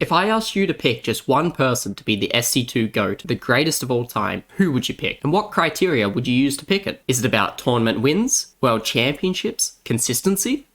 If I asked you to pick just one person to be the SC2 GOAT, the greatest of all time, who would you pick? And what criteria would you use to pick it? Is it about tournament wins, world championships, consistency?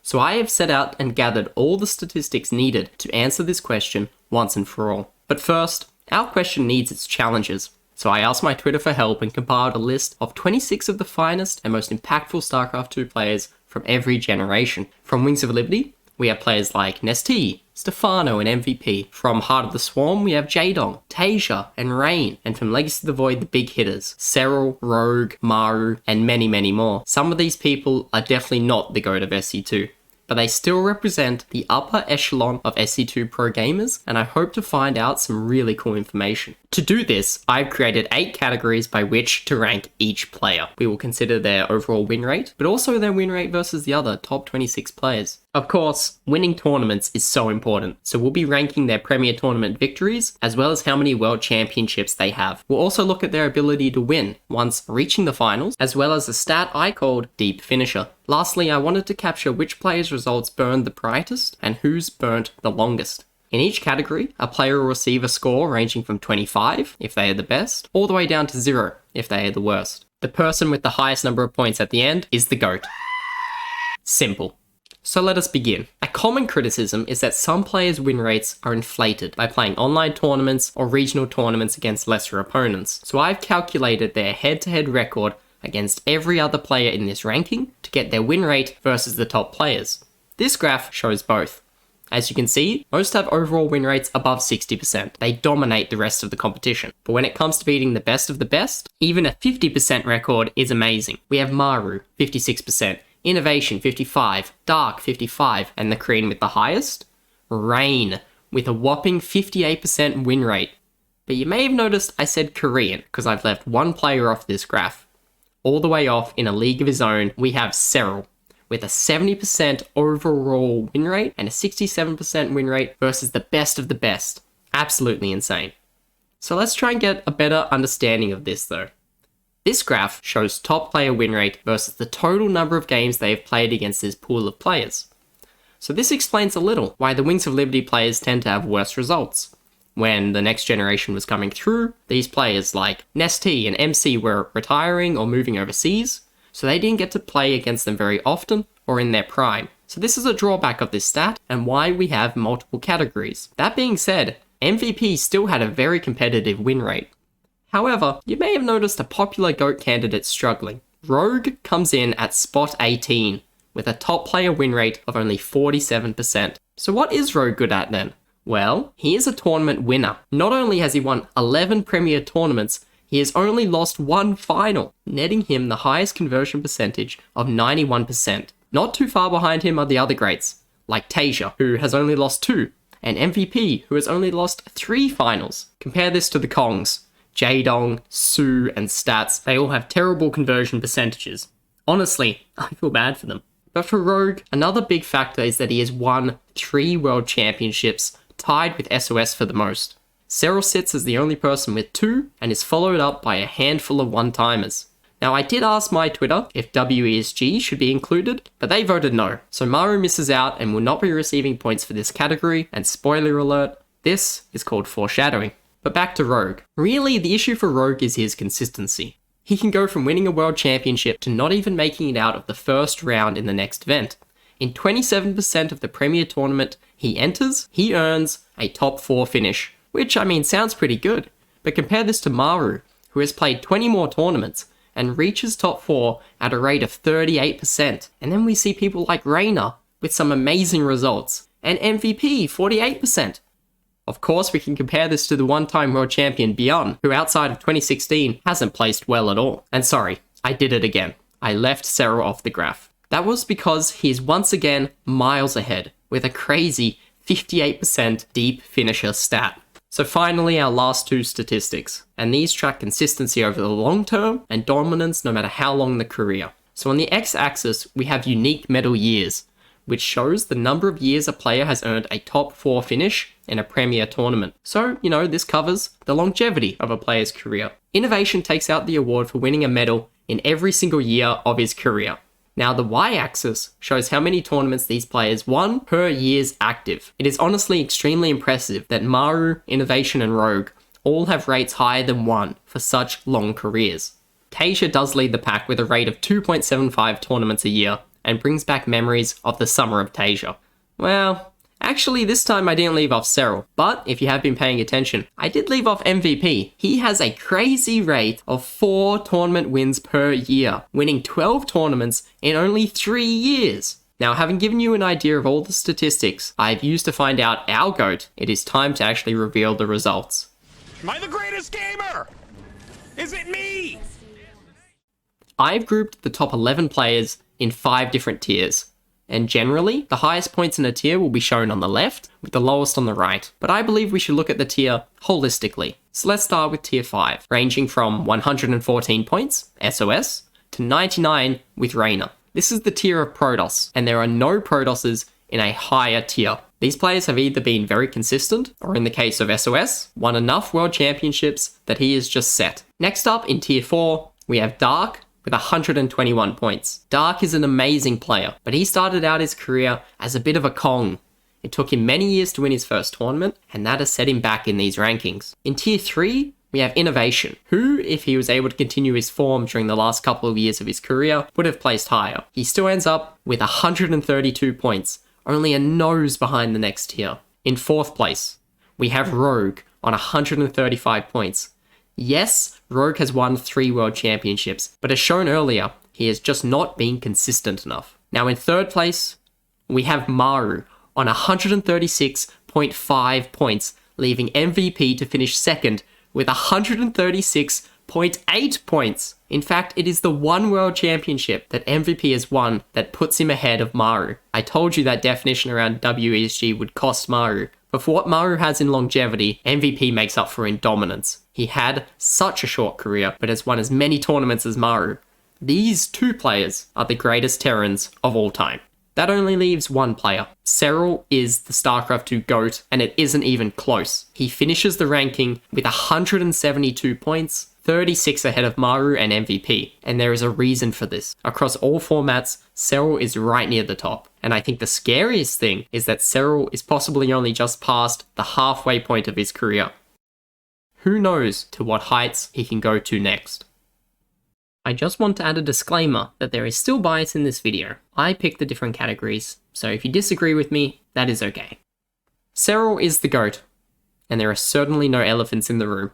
So I have set out and gathered all the statistics needed to answer this question once and for all. But first, our question needs its challenges. So I asked my Twitter for help and compiled a list of 26 of the finest and most impactful StarCraft 2 players from every generation. From Wings of Liberty, we have players like Nestea, Stefano and MVP. From Heart of the Swarm, we have Jaedong, Tasia and Rain. And from Legacy of the Void, the big hitters, Serral, Rogue, Maru, and many, many more. Some of these people are definitely not the GOAT of SC2, but they still represent the upper echelon of SC2 pro gamers, and I hope to find out some really cool information. To do this, I've created 8 categories by which to rank each player. We will consider their overall win rate, but also their win rate versus the other top 26 players. Of course, winning tournaments is so important, so we'll be ranking their Premier Tournament victories, as well as how many World Championships they have. We'll also look at their ability to win once reaching the finals, as well as a stat I called Deep Finisher. Lastly, I wanted to capture which players' results burned the brightest and whose burnt the longest. In each category, a player will receive a score ranging from 25, if they are the best, all the way down to 0, if they are the worst. The person with the highest number of points at the end is the GOAT. Simple. So let us begin. A common criticism is that some players' win rates are inflated by playing online tournaments or regional tournaments against lesser opponents. So I've calculated their head-to-head record against every other player in this ranking to get their win rate versus the top players. This graph shows both. As you can see, most have overall win rates above 60%. They dominate the rest of the competition. But when it comes to beating the best of the best, even a 50% record is amazing. We have Maru, 56%, Innovation, 55%, Dark, 55%, and the Korean with the highest, Rain, with a whopping 58% win rate. But you may have noticed I said Korean, because I've left one player off this graph. All the way off in a league of his own, we have Serral, with a 70% overall win rate and a 67% win rate versus the best of the best. Absolutely insane. So let's try and get a better understanding of this though. This graph shows top player win rate versus the total number of games they have played against this pool of players. So this explains a little why the Wings of Liberty players tend to have worse results. When the next generation was coming through, these players like Nestea and MC were retiring or moving overseas, so they didn't get to play against them very often or in their prime. So this is a drawback of this stat and why we have multiple categories. That being said, MVP still had a very competitive win rate. However, you may have noticed a popular GOAT candidate struggling. Rogue comes in at spot 18 with a top player win rate of only 47%. So what is Rogue good at then? Well, he is a tournament winner. Not only has he won 11 Premier tournaments, he has only lost one final, netting him the highest conversion percentage of 91%. Not too far behind him are the other greats, like Tasia, who has only lost 2, and MVP, who has only lost 3 finals. Compare this to the Kongs. Jaedong, Su, and Stats, they all have terrible conversion percentages. Honestly, I feel bad for them. But for Rogue, another big factor is that he has won 3 World Championships, tied with SOS for the most. Serral sits as the only person with 2, and is followed up by a handful of one-timers. Now I did ask my Twitter if WESG should be included, but they voted no. So Maru misses out and will not be receiving points for this category, and spoiler alert, this is called foreshadowing. But back to Rogue. Really, the issue for Rogue is his consistency. He can go from winning a world championship to not even making it out of the first round in the next event. In 27% of the Premier Tournament he enters, he earns a top 4 finish, which I mean sounds pretty good. But compare this to Maru, who has played 20 more tournaments and reaches top 4 at a rate of 38%. And then we see people like Reina with some amazing results, and MVP 48%. Of course, we can compare this to the one-time world champion Beyond, who outside of 2016 hasn't placed well at all. And sorry, I did it again. I left Serral off the graph. That was because he is once again miles ahead, with a crazy 58% deep finisher stat. So finally, our last 2 statistics, and these track consistency over the long term and dominance no matter how long the career. So on the x-axis, we have unique medal years, which shows the number of years a player has earned a top 4 finish in a Premier tournament. So, this covers the longevity of a player's career. Innovation takes out the award for winning a medal in every single year of his career. Now the y-axis shows how many tournaments these players won per year's active. It is honestly extremely impressive that Maru, Innovation and Rogue all have rates higher than 1 for such long careers. Tasia does lead the pack with a rate of 2.75 tournaments a year, and brings back memories of the summer of Tasia. Well, actually this time I didn't leave off Serral, but if you have been paying attention, I did leave off MVP. He has a crazy rate of 4 tournament wins per year, winning 12 tournaments in only 3 years. Now, having given you an idea of all the statistics I've used to find out our GOAT, it is time to actually reveal the results. Am I the greatest gamer? Is it me? I've grouped the top 11 players in 5 different tiers, and generally, the highest points in a tier will be shown on the left, with the lowest on the right, but I believe we should look at the tier holistically. So let's start with tier 5, ranging from 114 points, SOS, to 99 with Reina. This is the tier of Protoss, and there are no Protosses in a higher tier. These players have either been very consistent, or in the case of SOS, won enough world championships that he is just set. Next up, in tier 4, we have Dark, with 121 points. Dark is an amazing player, but he started out his career as a bit of a Kong. It took him many years to win his first tournament, and that has set him back in these rankings. In tier 3, we have Innovation, who, if he was able to continue his form during the last couple of years of his career, would have placed higher. He still ends up with 132 points, only a nose behind the next tier. In 4th place, we have Rogue on 135 points. Yes, Rogue has won 3 world championships, but as shown earlier, he has just not been consistent enough. Now in 3rd place, we have Maru on 136.5 points, leaving MVP to finish 2nd with 136.8 points. In fact, it is the one world championship that MVP has won that puts him ahead of Maru. I told you that definition around WESG would cost Maru, but for what Maru has in longevity, MVP makes up for in dominance. He had such a short career, but has won as many tournaments as Maru. These 2 players are the greatest Terrans of all time. That only leaves 1 player. Serral is the StarCraft 2 GOAT, and it isn't even close. He finishes the ranking with 172 points, 36 ahead of Maru and MVP, and there is a reason for this. Across all formats, Serral is right near the top, and I think the scariest thing is that Serral is possibly only just past the halfway point of his career. Who knows to what heights he can go to next. I just want to add a disclaimer that there is still bias in this video. I picked the different categories, so if you disagree with me, that is okay. Serral is the GOAT, and there are certainly no elephants in the room.